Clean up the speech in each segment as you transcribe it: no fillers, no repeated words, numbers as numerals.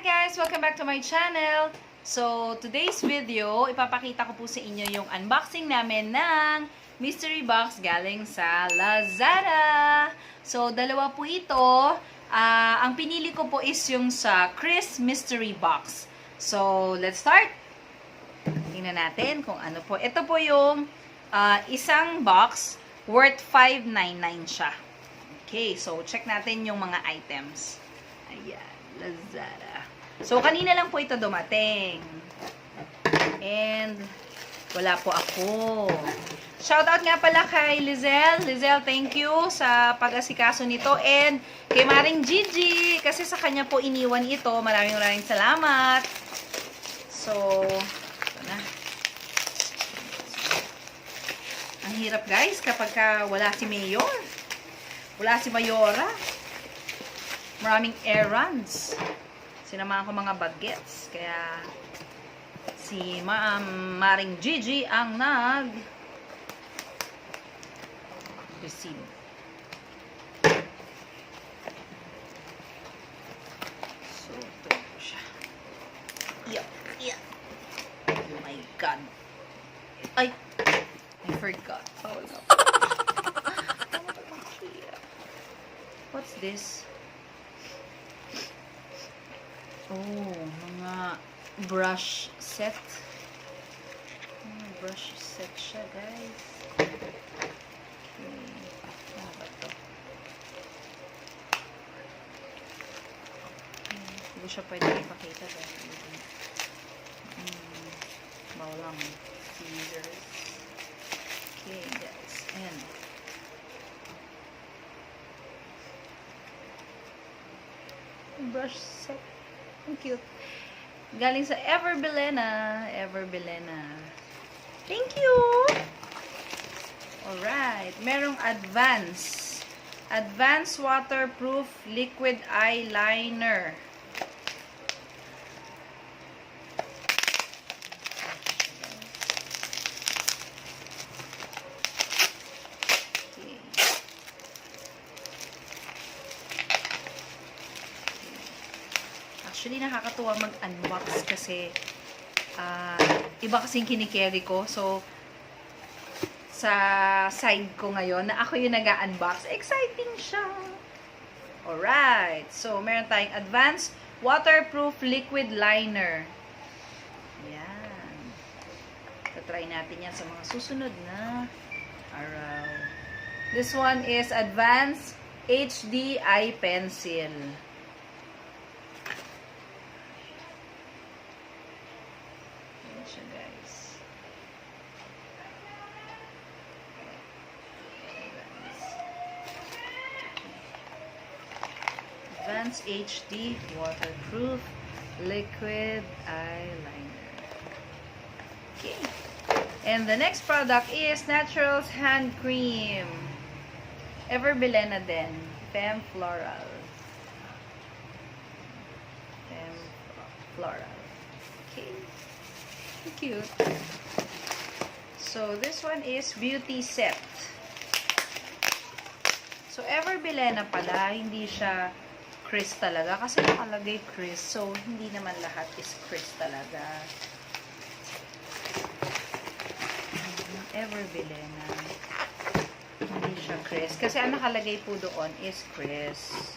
guys! Welcome back to my channel. So, today's video, ipapakita ko po sa inyo yung unboxing namin ng mystery box galing sa Lazada. So, dalawa po ito. Ang pinili ko po is yung sa KRIS mystery box. So, let's start. Tingnan natin kung ano po. Ito po yung isang box worth $5.99 siya. Okay, so check natin yung mga items. Ayan, Lazada. So, kanina lang po ito dumating. And, wala po ako. Shoutout nga pala kay Lizelle. Lizelle, thank you sa pag-asikaso nito. And, kay Maring Gigi, kasi sa kanya po iniwan ito. Maraming salamat. So, ito na. Ang hirap guys, kapag wala si Mayor. Wala si Mayora. Maraming errands. Sinamahan ko mga bagets. Kaya, si Maring Gigi ang receive. So, ito po siya. Yeah. Oh my God. Ay! I forgot. Hold up. What's this? Oh, mga brush set. Brush set siya, guys. Okay. Ano ba ito? Hindi ko siya pwede ipakita dahil bawang scissors. Okay, guys. And brush set. Ang cute. Galing sa EVERBILENA. Thank you! Alright. Merong Advanced Waterproof Liquid Eyeliner. Actually, nakakatuwa mag-unbox kasi iba kasing kinikerry ko. So, sa side ko ngayon, na ako yung nag-unbox. Exciting siya! Alright. So, meron tayong Advanced Waterproof Liquid Liner. Yan. Try natin yan sa mga susunod na araw. This one is Advanced HD Eye Pencil. Guys. Advanced HD Waterproof Liquid Eyeliner. Okay. And the next product is Naturals Hand Cream. EVERBILENA din. Femme Floral. Okay. Cute. So, this one is beauty set. So, EVERBILENA pala, hindi siya KRIS talaga. Kasi nakalagay KRIS. So, hindi naman lahat is KRIS talaga. EVERBILENA. Hindi siya KRIS. Kasi ang nakalagay po doon is KRIS.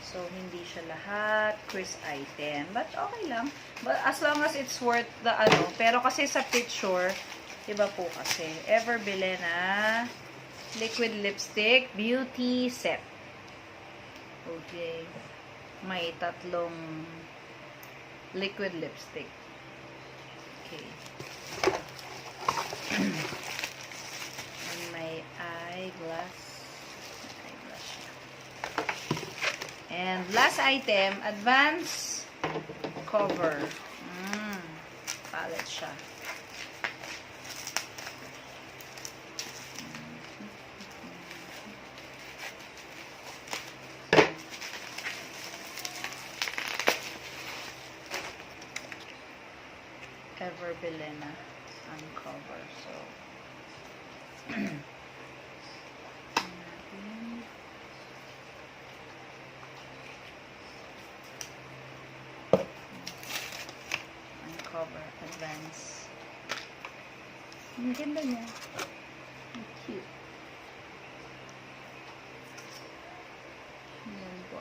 So, hindi siya lahat KRIS item. But, okay lang. But, as long as it's worth the ano. Pero kasi sa picture, iba po kasi. EVERBILENA Liquid Lipstick Beauty Set. Okay. May tatlong liquid lipstick. Okay. And may eyeglass. And last item, Advanced Cover. Palette siya. EVERBILENA ang cover. So, cover. Advance. Ang ganda niya. Cute. Ayan po.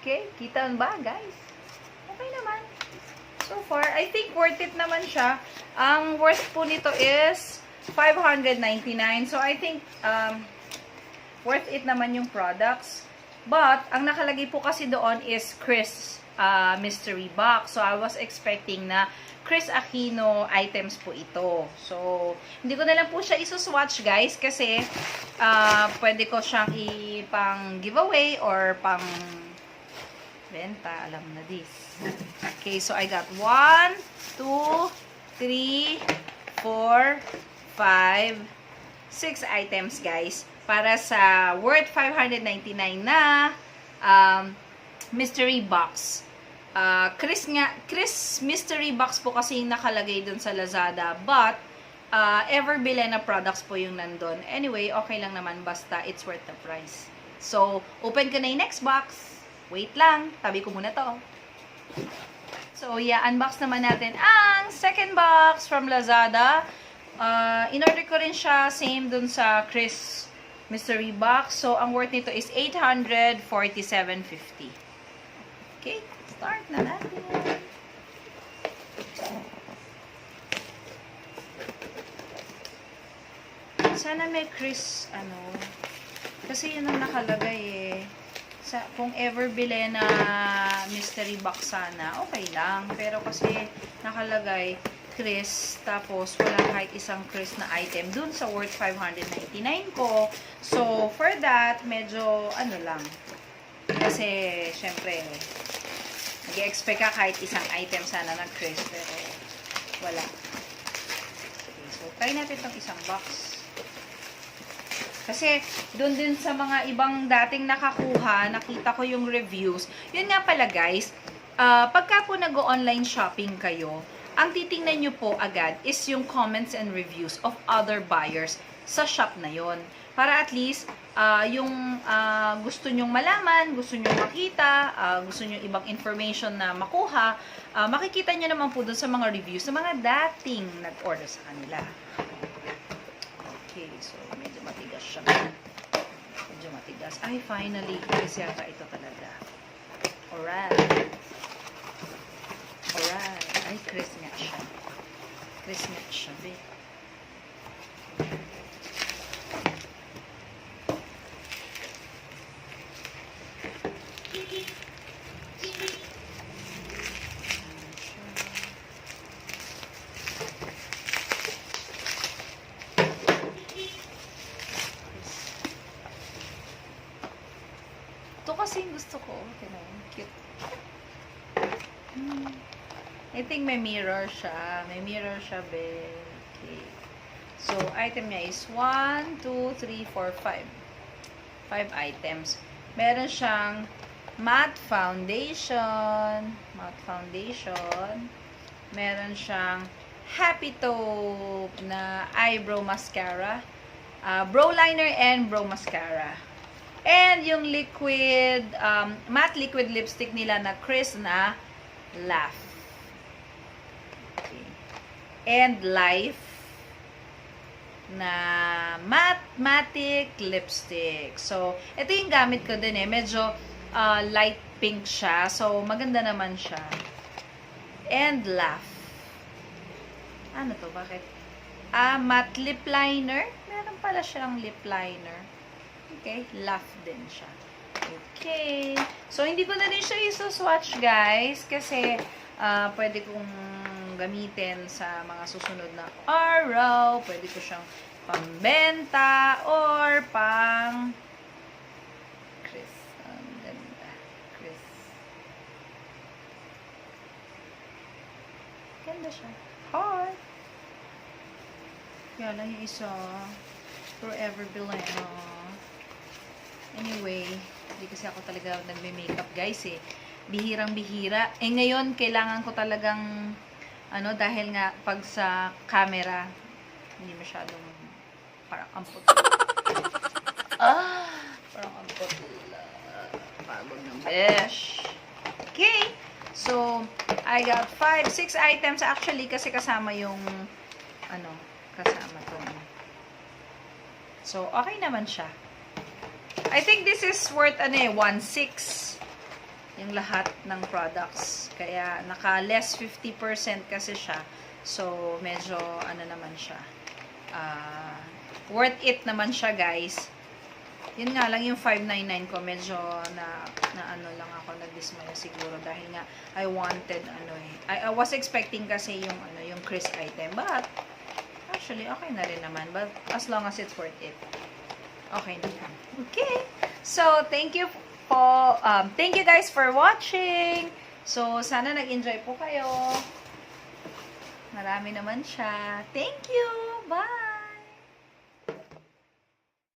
Okay, kita ba guys? Okay naman. So far, I think worth it naman siya. Ang worth po nito is $599. So I think worth it naman yung products. But, ang nakalagay po kasi doon is KRIS mystery box. So I was expecting na KRIS Aquino items po ito. So, hindi ko na lang po siya isuswatch guys kasi pwede ko siyang ipang giveaway or pang benta. Alam na this. Okay, so I got 1, 2, 3, 4, 5, 6 items guys. Para sa worth $599 na mystery box. KRIS mystery box po kasi yung nakalagay dun sa Lazada. But, EVERBILENA products po yung nandun. Anyway, okay lang naman basta it's worth the price. So, open ko na yung next box. Wait lang, tabi ko muna to. So, yeah, unbox naman natin ang second box from Lazada. In-order ko rin siya, same dun sa KRIS mystery box. So, ang worth nito is $847.50. Okay, start na natin. Sana may KRIS, kasi yun ang nakalagay eh. Kung EVERBILENA mystery box sana, okay lang. Pero kasi nakalagay KRIS, tapos wala kahit isang KRIS na item dun sa worth $599 ko. So, for that, medyo lang. Kasi, syempre, nag-expect ka kahit isang item sana ng KRIS, pero wala. Okay, so, try natin itong isang box. Kasi, doon din sa mga ibang dating nakakuha, nakita ko yung reviews. Yun nga pala guys, pagka po nag-online shopping kayo, ang titingnan nyo po agad is yung comments and reviews of other buyers sa shop na yon. Para at least, yung gusto nyong malaman, gusto nyong makita, gusto nyong ibang information na makuha, makikita nyo naman po doon sa mga reviews ng mga dating nag-order sa kanila. Okay, so medyo matigas siya. Medyo matigas. Ay, finally, kasi yata ito talaga. Alright. Alright. Ay, KRIS nga siya. KRIS nga siya, babe. Ito kasi yung gusto ko. Cute. I think may mirror siya. May mirror siya, babe. Okay. So, item niya is 1, 2, 3, 4, 5. 5 items. Meron siyang matte foundation. Matte foundation. Meron siyang Happy Taupe na eyebrow mascara. Brow liner and brow mascara. And yung liquid, matte liquid lipstick nila na KRIS na Laugh. Okay. And Life na matte lipstick. So, ito yung gamit ko din eh. Medyo light pink siya. So, maganda naman siya. And Laugh. Ano to? Bakit? Matte lip liner. Meron pala siyang lip liner. Okay, Laugh din siya. Okay. So, hindi ko na din siya isuswatch, guys. Kasi, pwede kong gamitin sa mga susunod na araw. Pwede ko siyang pambenta or pang KRIS. Ang ganda. KRIS. Ganda siya. Heart. Kaya lang yung isa. EVERBILENA. Anyway, hindi kasi ako talaga nagme-makeup guys eh. Bihirang-bihira. Eh ngayon, kailangan ko talagang dahil nga pag sa camera, hindi masyadong parang ampot. Parang ampot. Pagod ng besh. Okay. So, I got 5, 6 items actually kasi kasama yung kasama to. So, okay naman siya. I think this is worth 1.6 yung lahat ng products. Kaya naka less 50% kasi siya. So, medyo naman siya. Worth it naman siya, guys. Yun nga lang yung 599 ko, medyo na lang ako, nagdismaya siguro dahil nga I wanted I was expecting kasi yung KRIS item, but actually okay na rin naman, but as long as it's worth it. Okay na. Okay. So, thank you guys for watching. So, sana nag-enjoy po kayo. Marami naman siya. Thank you. Bye.